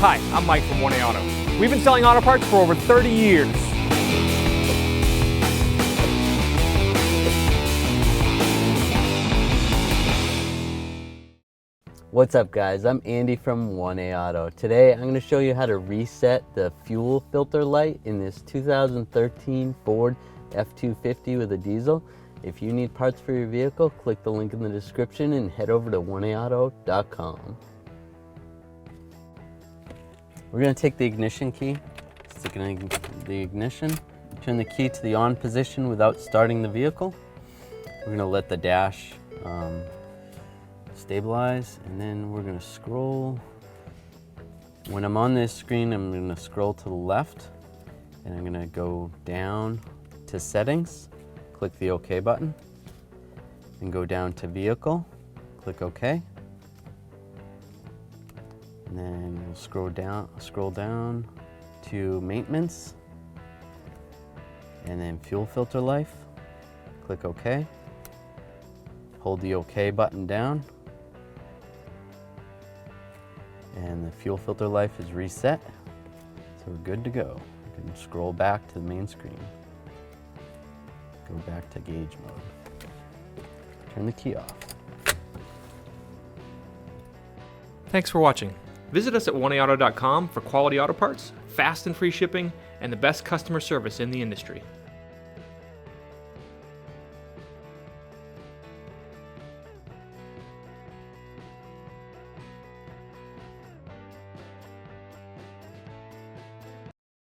Hi, I'm Mike from 1A Auto. We've been selling auto parts for over 30 years. What's up guys, I'm Andy from 1A Auto. Today I'm going to show you how to reset the fuel filter light in this 2013 Ford F250 with a diesel. If you need parts for your vehicle, click the link in the description and head over to 1aauto.com. We're going to take the ignition key, stick it in the ignition, turn the key to the on position without starting the vehicle. We're going to let the dash stabilize, and then we're going to scroll. When I'm on this screen, I'm going to scroll to the left, and I'm going to go down to settings, click the OK button, and go down to vehicle, click OK, and then we'll scroll down to maintenance, and then fuel filter life, click OK, hold the OK button down, and the fuel filter life is reset, so we're good to go. We can scroll back to the main screen, go back to gauge mode, turn the key off. Thanks for watching. Visit us at 1aauto.com for quality auto parts, fast and free shipping, and the best customer service in the industry.